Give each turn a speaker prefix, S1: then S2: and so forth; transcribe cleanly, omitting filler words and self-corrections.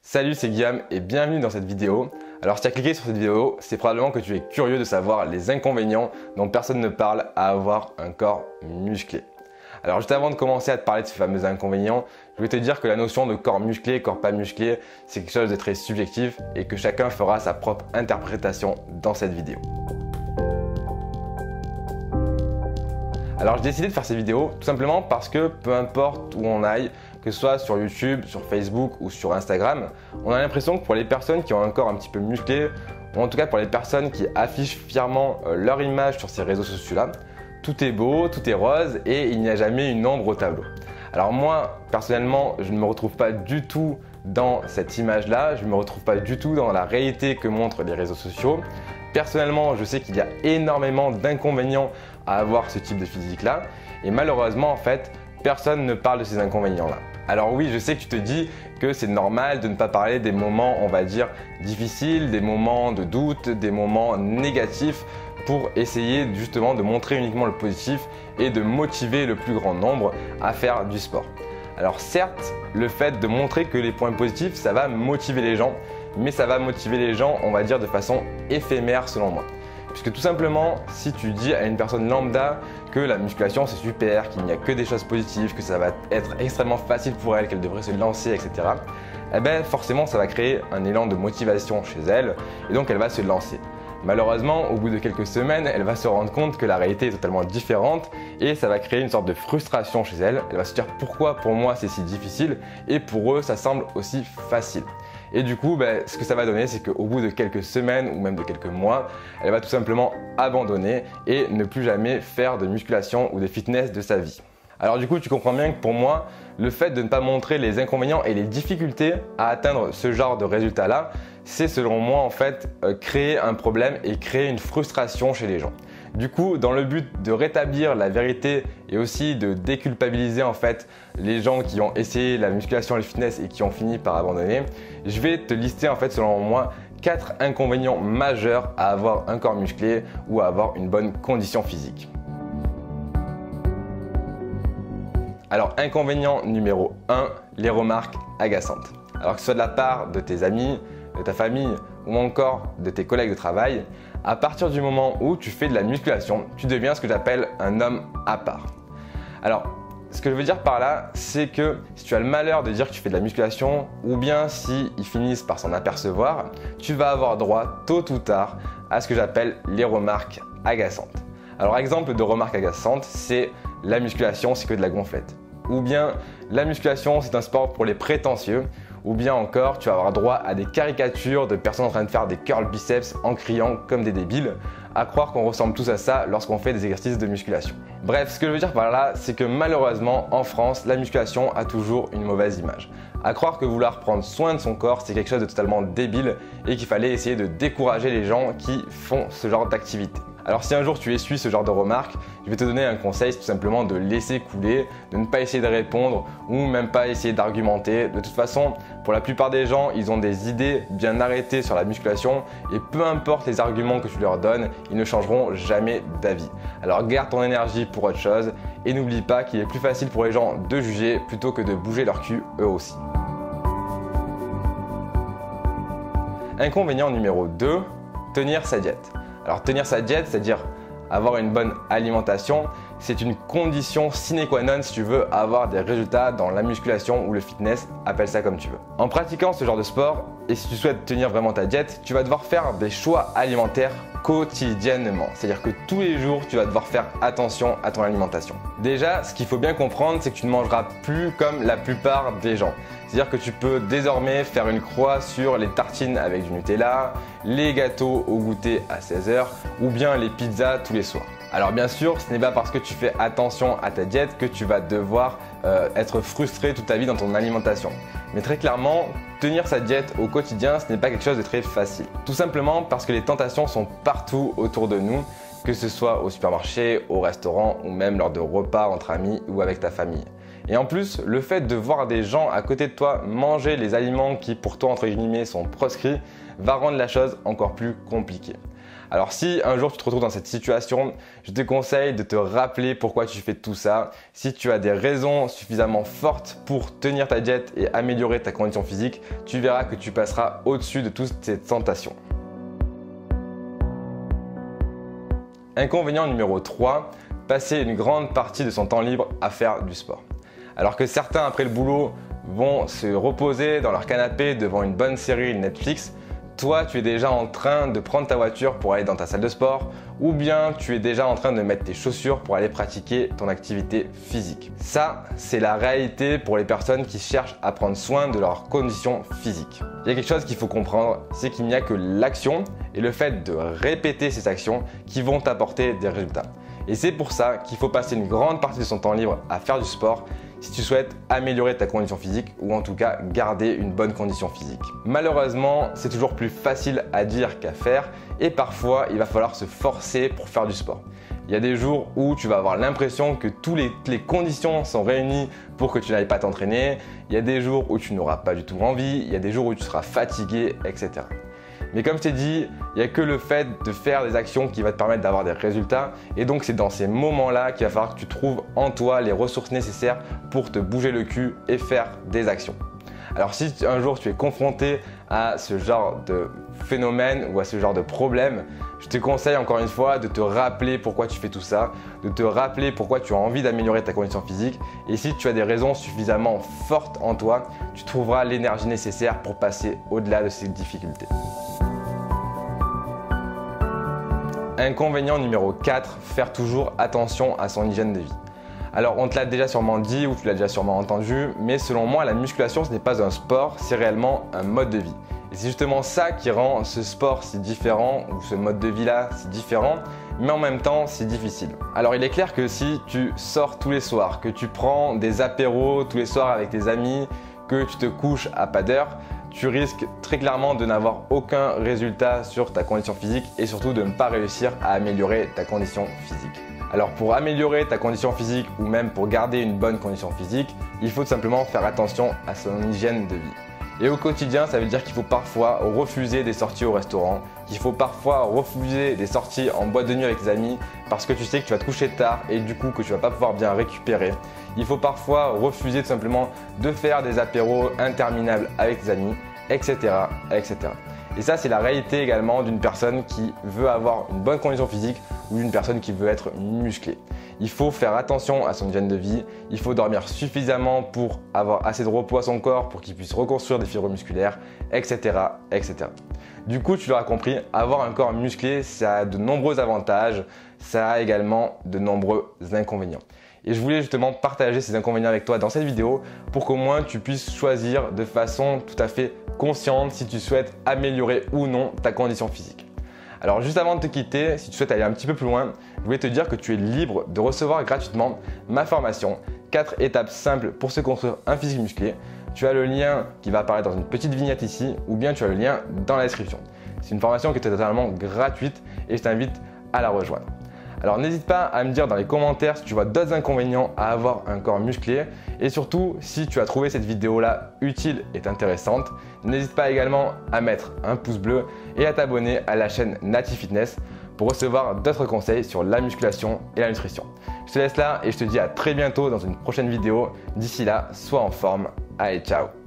S1: Salut, c'est Guillaume et bienvenue dans cette vidéo. Alors si tu as cliqué sur cette vidéo, c'est probablement que tu es curieux de savoir les inconvénients dont personne ne parle à avoir un corps musclé. Alors juste avant de commencer à te parler de ces fameux inconvénients, je voulais te dire que la notion de corps musclé, corps pas musclé, c'est quelque chose de très subjectif et que chacun fera sa propre interprétation dans cette vidéo. Alors j'ai décidé de faire cette vidéo tout simplement parce que peu importe où on aille, que ce soit sur YouTube, sur Facebook ou sur Instagram, on a l'impression que pour les personnes qui ont un corps un petit peu musclé, ou en tout cas pour les personnes qui affichent fièrement leur image sur ces réseaux sociaux-là, tout est beau, tout est rose et il n'y a jamais une ombre au tableau. Alors moi, personnellement, je ne me retrouve pas du tout dans cette image-là, je ne me retrouve pas du tout dans la réalité que montrent les réseaux sociaux. Personnellement, je sais qu'il y a énormément d'inconvénients à avoir ce type de physique-là et malheureusement, en fait, personne ne parle de ces inconvénients-là. Alors oui, je sais que tu te dis que c'est normal de ne pas parler des moments, on va dire, difficiles, des moments de doute, des moments négatifs pour essayer justement de montrer uniquement le positif et de motiver le plus grand nombre à faire du sport. Alors certes, le fait de montrer que les points positifs, ça va motiver les gens, mais ça va motiver les gens, on va dire, de façon éphémère selon moi. Puisque tout simplement, si tu dis à une personne lambda que la musculation c'est super, qu'il n'y a que des choses positives, que ça va être extrêmement facile pour elle, qu'elle devrait se lancer, etc. Eh bien forcément ça va créer un élan de motivation chez elle et donc elle va se lancer. Malheureusement, au bout de quelques semaines, elle va se rendre compte que la réalité est totalement différente et ça va créer une sorte de frustration chez elle. Elle va se dire pourquoi pour moi c'est si difficile et pour eux ça semble aussi facile. Et du coup, ce que ça va donner, c'est qu'au bout de quelques semaines ou même de quelques mois, elle va tout simplement abandonner et ne plus jamais faire de musculation ou de fitness de sa vie. Alors du coup, tu comprends bien que pour moi, le fait de ne pas montrer les inconvénients et les difficultés à atteindre ce genre de résultat-là, c'est selon moi en fait créer un problème et créer une frustration chez les gens. Du coup, dans le but de rétablir la vérité et aussi de déculpabiliser en fait les gens qui ont essayé la musculation et le fitness et qui ont fini par abandonner, je vais te lister en fait selon moi 4 inconvénients majeurs à avoir un corps musclé ou à avoir une bonne condition physique. Alors, inconvénient numéro 1, les remarques agaçantes. Alors que ce soit de la part de tes amis, de ta famille ou encore de tes collègues de travail, à partir du moment où tu fais de la musculation, tu deviens ce que j'appelle un homme à part. Alors, ce que je veux dire par là, c'est que si tu as le malheur de dire que tu fais de la musculation ou bien si ils finissent par s'en apercevoir, tu vas avoir droit tôt ou tard à ce que j'appelle les remarques agaçantes. Alors, exemple de remarques agaçantes, c'est la musculation, c'est que de la gonflette. Ou bien la musculation, c'est un sport pour les prétentieux. Ou bien encore, tu vas avoir droit à des caricatures de personnes en train de faire des curls biceps en criant comme des débiles, à croire qu'on ressemble tous à ça lorsqu'on fait des exercices de musculation. Bref, ce que je veux dire par là, c'est que malheureusement, en France, la musculation a toujours une mauvaise image. À croire que vouloir prendre soin de son corps, c'est quelque chose de totalement débile et qu'il fallait essayer de décourager les gens qui font ce genre d'activité. Alors si un jour tu essuies ce genre de remarques, je vais te donner un conseil, c'est tout simplement de laisser couler, de ne pas essayer de répondre ou même pas essayer d'argumenter. De toute façon, pour la plupart des gens, ils ont des idées bien arrêtées sur la musculation et peu importe les arguments que tu leur donnes, ils ne changeront jamais d'avis. Alors garde ton énergie pour autre chose et n'oublie pas qu'il est plus facile pour les gens de juger plutôt que de bouger leur cul eux aussi. Inconvénient numéro 2, tenir sa diète. Alors tenir sa diète, c'est-à-dire avoir une bonne alimentation, c'est une condition sine qua non si tu veux avoir des résultats dans la musculation ou le fitness, appelle ça comme tu veux. En pratiquant ce genre de sport, et si tu souhaites tenir vraiment ta diète, tu vas devoir faire des choix alimentaires quotidiennement. C'est-à-dire que tous les jours, tu vas devoir faire attention à ton alimentation. Déjà, ce qu'il faut bien comprendre, c'est que tu ne mangeras plus comme la plupart des gens. C'est-à-dire que tu peux désormais faire une croix sur les tartines avec du Nutella, les gâteaux au goûter à 16h ou bien les pizzas tous les soirs. Alors bien sûr, ce n'est pas parce que tu fais attention à ta diète que tu vas devoir être frustré toute ta vie dans ton alimentation. Mais très clairement, tenir sa diète au quotidien, ce n'est pas quelque chose de très facile. Tout simplement parce que les tentations sont partout autour de nous, que ce soit au supermarché, au restaurant ou même lors de repas entre amis ou avec ta famille. Et en plus, le fait de voir des gens à côté de toi manger les aliments qui pour toi entre guillemets sont proscrits va rendre la chose encore plus compliquée. Alors si un jour tu te retrouves dans cette situation, je te conseille de te rappeler pourquoi tu fais tout ça. Si tu as des raisons suffisamment fortes pour tenir ta diète et améliorer ta condition physique, tu verras que tu passeras au-dessus de toutes ces tentations. Inconvénient numéro 3, passer une grande partie de son temps libre à faire du sport. Alors que certains après le boulot vont se reposer dans leur canapé devant une bonne série Netflix, toi tu es déjà en train de prendre ta voiture pour aller dans ta salle de sport ou bien tu es déjà en train de mettre tes chaussures pour aller pratiquer ton activité physique. Ça, c'est la réalité pour les personnes qui cherchent à prendre soin de leur condition physique. Il y a quelque chose qu'il faut comprendre, c'est qu'il n'y a que l'action et le fait de répéter ces actions qui vont t'apporter des résultats. Et c'est pour ça qu'il faut passer une grande partie de son temps libre à faire du sport si tu souhaites améliorer ta condition physique ou en tout cas garder une bonne condition physique. Malheureusement, c'est toujours plus facile à dire qu'à faire et parfois il va falloir se forcer pour faire du sport. Il y a des jours où tu vas avoir l'impression que toutes les conditions sont réunies pour que tu n'ailles pas t'entraîner. Il y a des jours où tu n'auras pas du tout envie, il y a des jours où tu seras fatigué, etc. Mais comme je t'ai dit, il n'y a que le fait de faire des actions qui va te permettre d'avoir des résultats. Et donc c'est dans ces moments-là qu'il va falloir que tu trouves en toi les ressources nécessaires pour te bouger le cul et faire des actions. Alors si un jour tu es confronté à ce genre de phénomène ou à ce genre de problème, je te conseille encore une fois de te rappeler pourquoi tu fais tout ça, de te rappeler pourquoi tu as envie d'améliorer ta condition physique. Et si tu as des raisons suffisamment fortes en toi, tu trouveras l'énergie nécessaire pour passer au-delà de ces difficultés. Inconvénient numéro 4, faire toujours attention à son hygiène de vie. Alors on te l'a déjà sûrement dit ou tu l'as déjà sûrement entendu, mais selon moi la musculation ce n'est pas un sport, c'est réellement un mode de vie. Et c'est justement ça qui rend ce sport si différent ou ce mode de vie là si différent, mais en même temps si difficile. Alors il est clair que si tu sors tous les soirs, que tu prends des apéros tous les soirs avec tes amis, que tu te couches à pas d'heure, tu risques très clairement de n'avoir aucun résultat sur ta condition physique et surtout de ne pas réussir à améliorer ta condition physique. Alors pour améliorer ta condition physique ou même pour garder une bonne condition physique, il faut tout simplement faire attention à son hygiène de vie. Et au quotidien, ça veut dire qu'il faut parfois refuser des sorties au restaurant, qu'il faut parfois refuser des sorties en boîte de nuit avec tes amis parce que tu sais que tu vas te coucher tard et du coup que tu vas pas pouvoir bien récupérer. Il faut parfois refuser tout simplement de faire des apéros interminables avec tes amis, etc., etc. Et ça, c'est la réalité également d'une personne qui veut avoir une bonne condition physique ou d'une personne qui veut être musclée. Il faut faire attention à son hygiène de vie, il faut dormir suffisamment pour avoir assez de repos à son corps pour qu'il puisse reconstruire des fibres musculaires, etc., etc. Du coup, tu l'auras compris, avoir un corps musclé, ça a de nombreux avantages, ça a également de nombreux inconvénients. Et je voulais justement partager ces inconvénients avec toi dans cette vidéo pour qu'au moins tu puisses choisir de façon tout à fait consciente si tu souhaites améliorer ou non ta condition physique. Alors juste avant de te quitter, si tu souhaites aller un petit peu plus loin, je voulais te dire que tu es libre de recevoir gratuitement ma formation 4 étapes simples pour se construire un physique musclé. Tu as le lien qui va apparaître dans une petite vignette ici ou bien tu as le lien dans la description. C'est une formation qui est totalement gratuite et je t'invite à la rejoindre. Alors n'hésite pas à me dire dans les commentaires si tu vois d'autres inconvénients à avoir un corps musclé et surtout si tu as trouvé cette vidéo là utile et intéressante, n'hésite pas également à mettre un pouce bleu et à t'abonner à la chaîne Nati Fitness pour recevoir d'autres conseils sur la musculation et la nutrition. Je te laisse là et je te dis à très bientôt dans une prochaine vidéo. D'ici là, sois en forme. Allez, ciao!